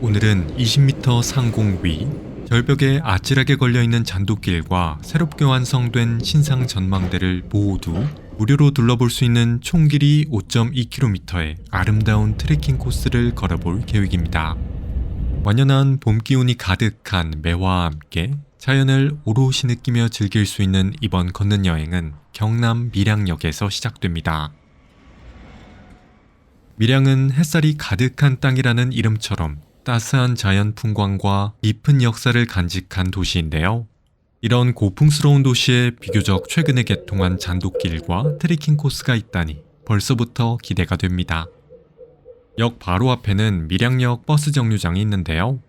오늘은 20m 상공 위 절벽에 아찔하게 걸려있는 잔도길과 새롭게 완성된 신상 전망대를 모두 무료로 둘러볼 수 있는 총 길이 5.2km의 아름다운 트레킹 코스를 걸어볼 계획입니다. 완연한 봄 기운이 가득한 매화와 함께 자연을 오롯이 느끼며 즐길 수 있는 이번 걷는 여행은 경남 밀양역에서 시작됩니다. 밀양은 햇살이 가득한 땅이라는 이름처럼 따스한 자연 풍광과 깊은 역사를 간직한 도시인데요. 이런 고풍스러운 도시에 비교적 최근에 개통한 잔도길과 트레킹 코스가 있다니 벌써부터 기대가 됩니다. 역 바로 앞에는 밀양역 버스 정류장이 있는데요.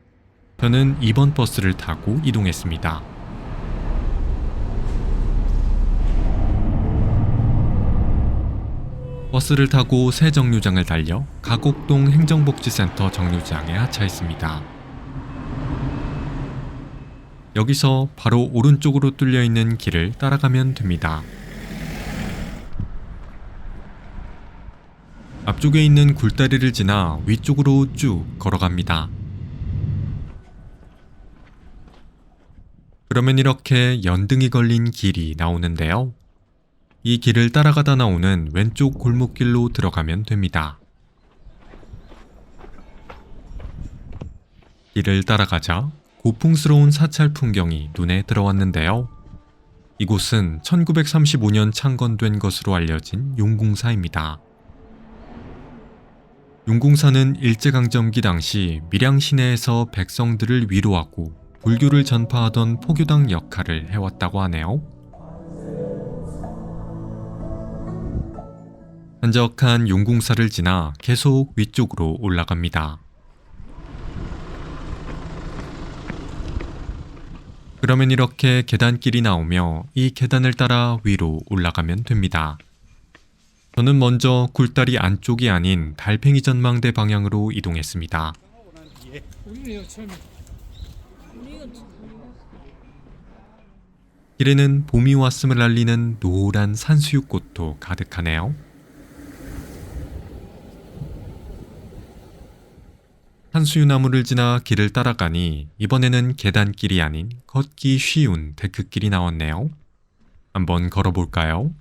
저는 2번 버스를 타고 이동했습니다. 버스를 타고 새 정류장을 달려 가곡동 행정복지센터 정류장에 하차했습니다. 여기서 바로 오른쪽으로 뚫려 있는 길을 따라가면 됩니다. 앞쪽에 있는 굴다리를 지나 위쪽으로 쭉 걸어갑니다. 그러면 이렇게 연등이 걸린 길이 나오는데요. 이 길을 따라가다 나오는 왼쪽 골목길로 들어가면 됩니다. 길을 따라가자 고풍스러운 사찰 풍경이 눈에 들어왔는데요. 이곳은 1935년 창건된 것으로 알려진 용궁사입니다. 용궁사는 일제강점기 당시 밀양 시내에서 백성들을 위로하고 불교를 전파하던 포교당 역할을 해왔다고 하네요. 한적한 용궁사를 지나 계속 위쪽으로 올라갑니다. 그러면 이렇게 계단길이 나오며 이 계단을 따라 위로 올라가면 됩니다. 저는 먼저 굴다리 안쪽이 아닌 달팽이 전망대 방향으로 이동했습니다. 길에는 봄이 왔음을 알리는 노란 산수유꽃도 가득하네요. 산수유나무를 지나 길을 따라가니 이번에는 계단길이 아닌 걷기 쉬운 데크길이 나왔네요. 한번 걸어볼까요?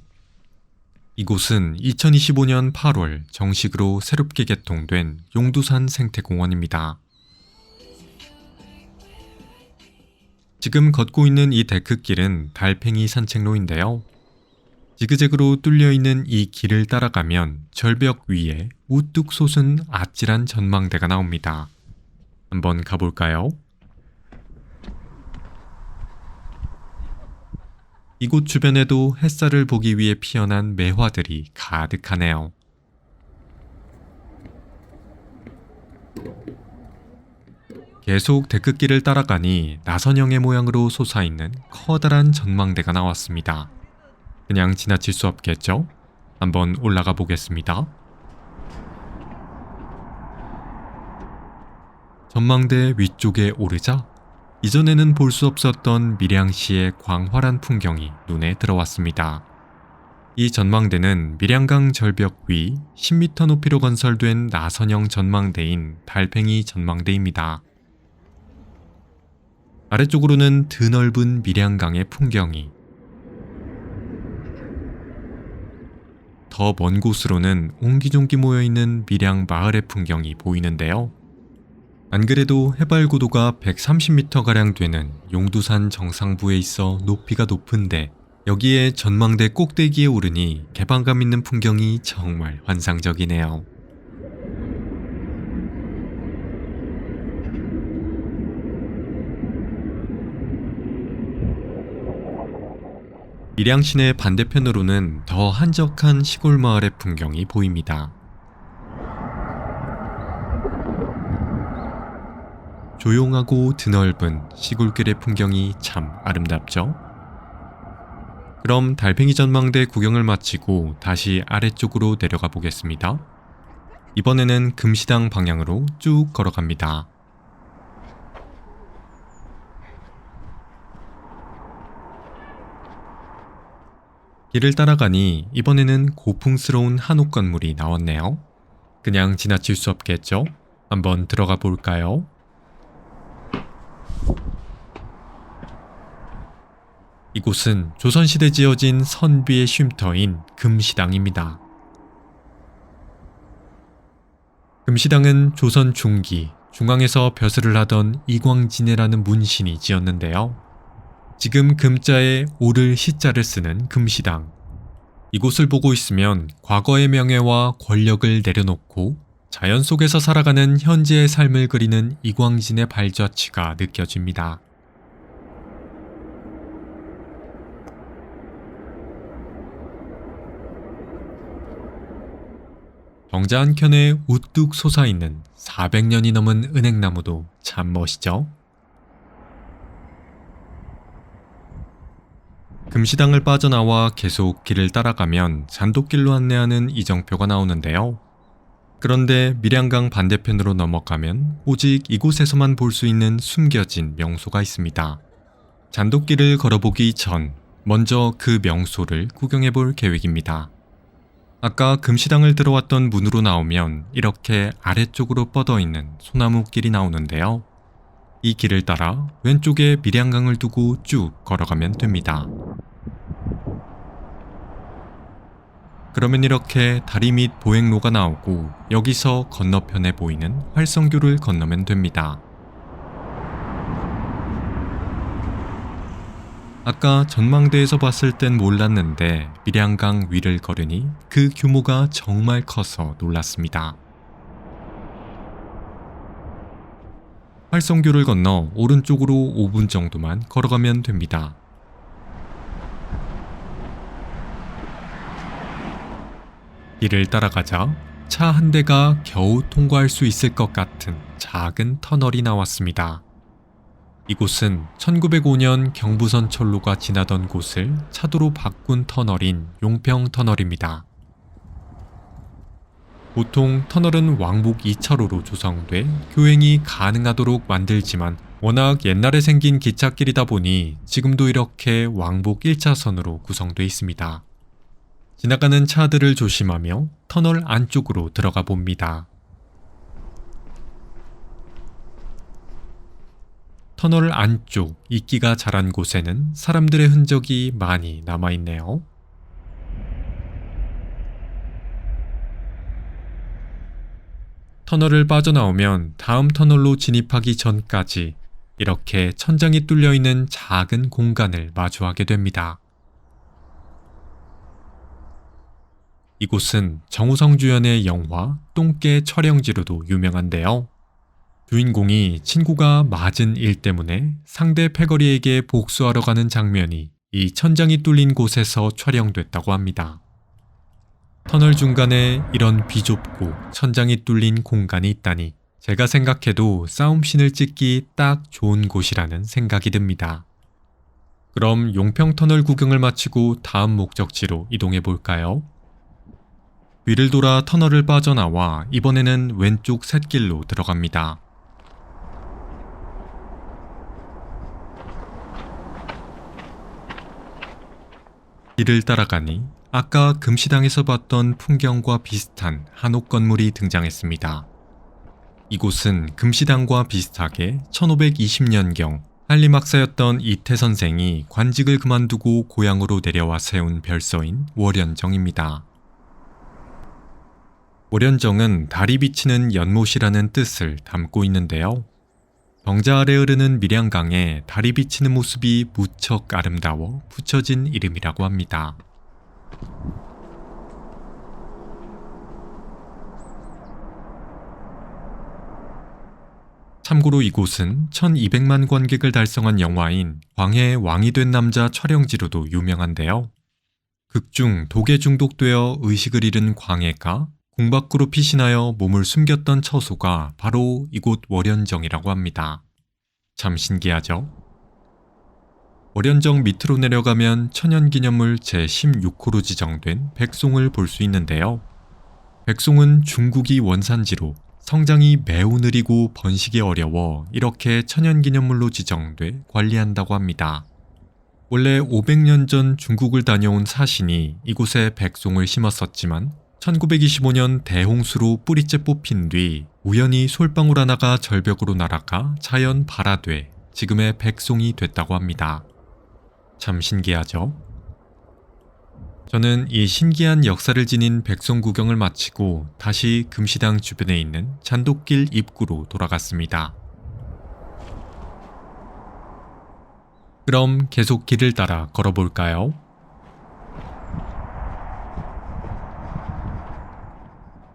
이곳은 2025년 8월 정식으로 새롭게 개통된 용두산 생태공원입니다. 지금 걷고 있는 이 데크길은 달팽이 산책로인데요. 지그재그로 뚫려있는 이 길을 따라가면 절벽 위에 우뚝 솟은 아찔한 전망대가 나옵니다. 한번 가볼까요? 이곳 주변에도 햇살을 보기 위해 피어난 매화들이 가득하네요. 계속 데크길을 따라가니 나선형의 모양으로 솟아있는 커다란 전망대가 나왔습니다. 그냥 지나칠 수 없겠죠? 한번 올라가 보겠습니다. 전망대 위쪽에 오르자 이전에는 볼 수 없었던 밀양시의 광활한 풍경이 눈에 들어왔습니다. 이 전망대는 밀양강 절벽 위 10m 높이로 건설된 나선형 전망대인 달팽이 전망대입니다. 아래쪽으로는 드넓은 밀양강의 풍경이, 더 먼 곳으로는 옹기종기 모여있는 밀양 마을의 풍경이 보이는데요. 안 그래도 해발 고도가 130m가량 되는 용두산 정상부에 있어 높이가 높은데 여기에 전망대 꼭대기에 오르니 개방감 있는 풍경이 정말 환상적이네요. 밀양 시내 반대편으로는 더 한적한 시골 마을의 풍경이 보입니다. 조용하고 드넓은 시골길의 풍경이 참 아름답죠? 그럼 달팽이 전망대 구경을 마치고 다시 아래쪽으로 내려가 보겠습니다. 이번에는 금시당 방향으로 쭉 걸어갑니다. 길을 따라가니 이번에는 고풍스러운 한옥 건물이 나왔네요. 그냥 지나칠 수 없겠죠? 한번 들어가 볼까요? 이곳은 조선시대 지어진 선비의 쉼터인 금시당입니다. 금시당은 조선 중기 중앙에서 벼슬을 하던 이광진해라는 문신이 지었는데요. 지금 금자에 오를 시자를 쓰는 금시당. 이곳을 보고 있으면 과거의 명예와 권력을 내려놓고 자연 속에서 살아가는 현재의 삶을 그리는 이광진의 발자취가 느껴집니다. 정자 한켠에 우뚝 솟아있는 400년이 넘은 은행나무도 참 멋이죠? 금시당을 빠져나와 계속 길을 따라가면 잔돗길로 안내하는 이정표가 나오는데요. 그런데 밀양강 반대편으로 넘어가면 오직 이곳에서만 볼 수 있는 숨겨진 명소가 있습니다. 잔돗길을 걸어보기 전 먼저 그 명소를 구경해 볼 계획입니다. 아까 금시당을 들어왔던 문으로 나오면 이렇게 아래쪽으로 뻗어있는 소나무 길이 나오는데요. 이 길을 따라 왼쪽에 밀양강을 두고 쭉 걸어가면 됩니다. 그러면 이렇게 다리 및 보행로가 나오고 여기서 건너편에 보이는 활성교를 건너면 됩니다. 아까 전망대에서 봤을 땐 몰랐는데 밀양강 위를 걸으니 그 규모가 정말 커서 놀랐습니다. 활성교를 건너 오른쪽으로 5분 정도만 걸어가면 됩니다. 길을 따라가자 차 한 대가 겨우 통과할 수 있을 것 같은 작은 터널이 나왔습니다. 이곳은 1905년 경부선 철로가 지나던 곳을 차도로 바꾼 터널인 용평터널입니다. 보통 터널은 왕복 2차로로 조성돼 교행이 가능하도록 만들지만 워낙 옛날에 생긴 기찻길이다 보니 지금도 이렇게 왕복 1차선으로 구성돼 있습니다. 지나가는 차들을 조심하며 터널 안쪽으로 들어가 봅니다. 터널 안쪽 이끼가 자란 곳에는 사람들의 흔적이 많이 남아있네요. 터널을 빠져나오면 다음 터널로 진입하기 전까지 이렇게 천장이 뚫려있는 작은 공간을 마주하게 됩니다. 이곳은 정우성 주연의 영화 똥개 촬영지로도 유명한데요. 주인공이 친구가 맞은 일 때문에 상대 패거리에게 복수하러 가는 장면이 이 천장이 뚫린 곳에서 촬영됐다고 합니다. 터널 중간에 이런 비좁고 천장이 뚫린 공간이 있다니 제가 생각해도 싸움씬을 찍기 딱 좋은 곳이라는 생각이 듭니다. 그럼 용평터널 구경을 마치고 다음 목적지로 이동해 볼까요? 위를 돌아 터널을 빠져나와 이번에는 왼쪽 샛길로 들어갑니다. 길을 따라가니 아까 금시당에서 봤던 풍경과 비슷한 한옥 건물이 등장했습니다. 이곳은 금시당과 비슷하게 1520년경 한림학사였던 이태 선생이 관직을 그만두고 고향으로 내려와 세운 별서인 월연정입니다. 월연정은 달이 비치는 연못이라는 뜻을 담고 있는데요. 정자 아래 흐르는 밀양강에 달이 비치는 모습이 무척 아름다워 붙여진 이름이라고 합니다. 참고로 이곳은 1200만 관객을 달성한 영화인 광해의 왕이 된 남자 촬영지로도 유명한데요. 극중 독에 중독되어 의식을 잃은 광해가 궁 밖으로 피신하여 몸을 숨겼던 처소가 바로 이곳 월연정이라고 합니다. 참 신기하죠? 월연정 밑으로 내려가면 천연기념물 제16호로 지정된 백송을 볼 수 있는데요. 백송은 중국이 원산지로 성장이 매우 느리고 번식이 어려워 이렇게 천연기념물로 지정돼 관리한다고 합니다. 원래 500년 전 중국을 다녀온 사신이 이곳에 백송을 심었었지만 1925년 대홍수로 뿌리째 뽑힌 뒤 우연히 솔방울 하나가 절벽으로 날아가 자연 발화돼 지금의 백송이 됐다고 합니다. 참 신기하죠? 저는 이 신기한 역사를 지닌 백성 구경을 마치고 다시 금시당 주변에 있는 잔돗길 입구로 돌아갔습니다. 그럼 계속 길을 따라 걸어볼까요?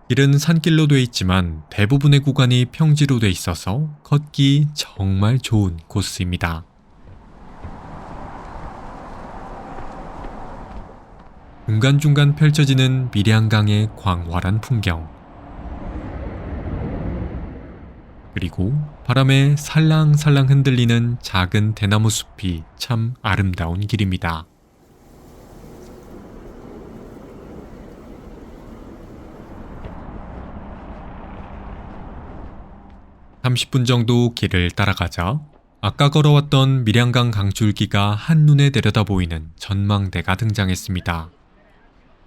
길은 산길로 돼 있지만 대부분의 구간이 평지로 돼 있어서 걷기 정말 좋은 코스입니다. 중간중간 펼쳐지는 밀양강의 광활한 풍경, 그리고 바람에 살랑살랑 흔들리는 작은 대나무 숲이 참 아름다운 길입니다. (30분) 정도 길을 따라가자 아까 걸어왔던 밀양강 강줄기가 한눈에 내려다 보이는 전망대가 등장했습니다.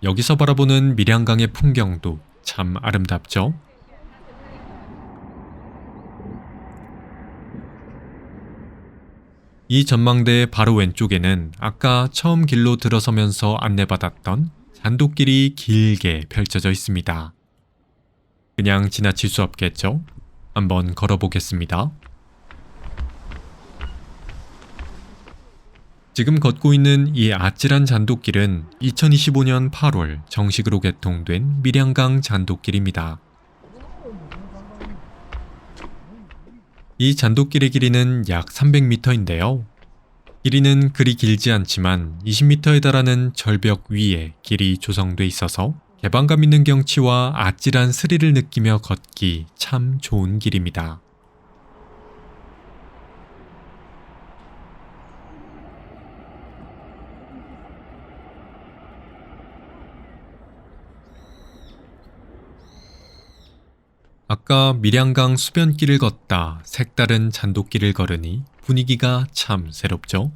여기서 바라보는 밀양강의 풍경도 참 아름답죠? 이 전망대의 바로 왼쪽에는 아까 처음 길로 들어서면서 안내받았던 잔돗길이 길게 펼쳐져 있습니다. 그냥 지나칠 수 없겠죠? 한번 걸어보겠습니다. 지금 걷고 있는 이 아찔한 잔돗길은 2025년 8월 정식으로 개통된 밀양강 잔돗길입니다. 이 잔돗길의 길이는 약 300m인데요. 길이는 그리 길지 않지만 20m에 달하는 절벽 위에 길이 조성돼 있어서 개방감 있는 경치와 아찔한 스릴을 느끼며 걷기 참 좋은 길입니다. 아까 밀양강 수변길을 걷다 색다른 잔돗길을 걸으니 분위기가 참 새롭죠?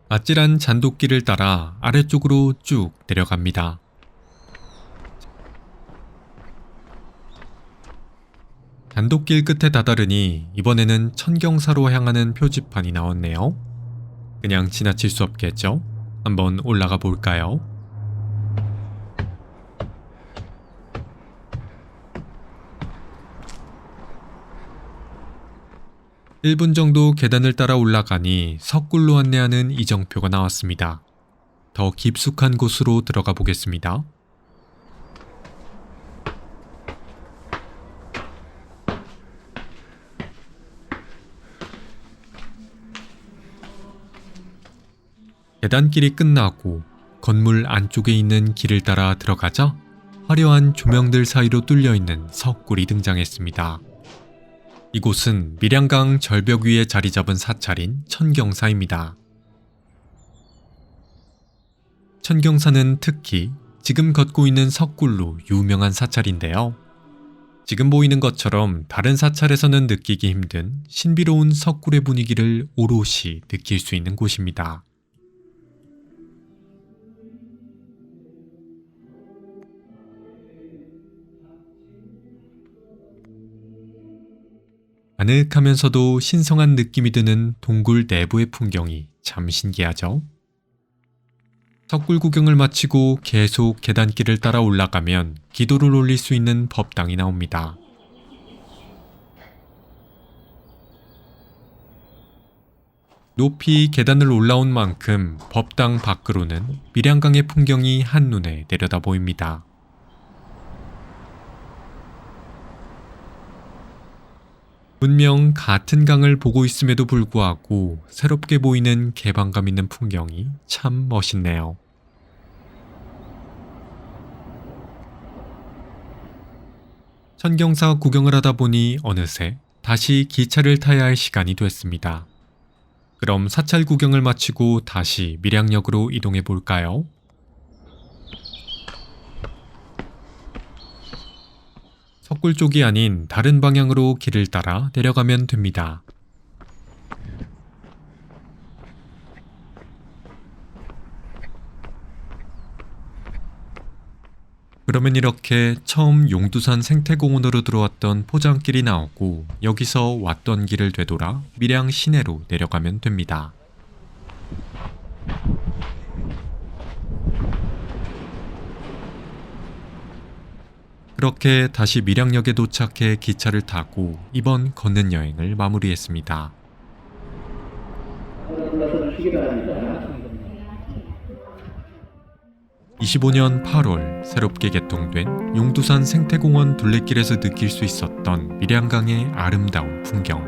아찔한 잔돗길을 따라 아래쪽으로 쭉 내려갑니다. 잔돗길 끝에 다다르니 이번에는 천경사로 향하는 표지판이 나왔네요. 그냥 지나칠 수 없겠죠? 한번 올라가 볼까요? (1분) 정도 계단을 따라 올라가니 석굴로 안내하는 이정표가 나왔습니다. 더 깊숙한 곳으로 들어가 보겠습니다. 계단길이 끝나고 건물 안쪽에 있는 길을 따라 들어가자 화려한 조명들 사이로 뚫려있는 석굴이 등장했습니다. 이곳은 밀양강 절벽 위에 자리 잡은 사찰인 천경사입니다. 천경사는 특히 지금 걷고 있는 석굴로 유명한 사찰인데요. 지금 보이는 것처럼 다른 사찰에서는 느끼기 힘든 신비로운 석굴의 분위기를 오롯이 느낄 수 있는 곳입니다. 아늑하면서도 신성한 느낌이 드는 동굴 내부의 풍경이 참 신기하죠? 석굴 구경을 마치고 계속 계단길을 따라 올라가면 기도를 올릴 수 있는 법당이 나옵니다. 높이 계단을 올라온 만큼 법당 밖으로는 밀양강의 풍경이 한눈에 내려다 보입니다. 분명 같은 강을 보고 있음에도 불구하고 새롭게 보이는 개방감 있는 풍경이 참 멋있네요. 천경사 구경을 하다 보니 어느새 다시 기차를 타야 할 시간이 됐습니다. 그럼 사찰 구경을 마치고 다시 밀양역으로 이동해 볼까요? 석굴 쪽이 아닌 다른 방향으로 길을 따라 내려가면 됩니다. 그러면 이렇게 처음 용두산 생태공원으로 들어왔던 포장길이 나오고 여기서 왔던 길을 되돌아 밀양 시내로 내려가면 됩니다. 그렇게 다시 밀양역에 도착해 기차를 타고 이번 걷는 여행을 마무리했습니다. 25년 8월 새롭게 개통된 용두산 생태공원 둘레길에서 느낄 수 있었던 밀양강의 아름다운 풍경,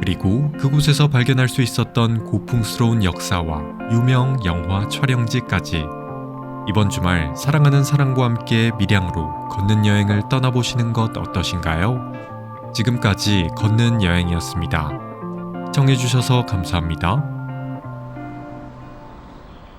그리고 그곳에서 발견할 수 있었던 고풍스러운 역사와 유명 영화 촬영지까지 이번 주말 사랑하는 사람과 함께 밀양으로 걷는 여행을 떠나보시는 것 어떠신가요? 지금까지 걷는 여행이었습니다. 시청해주셔서 감사합니다.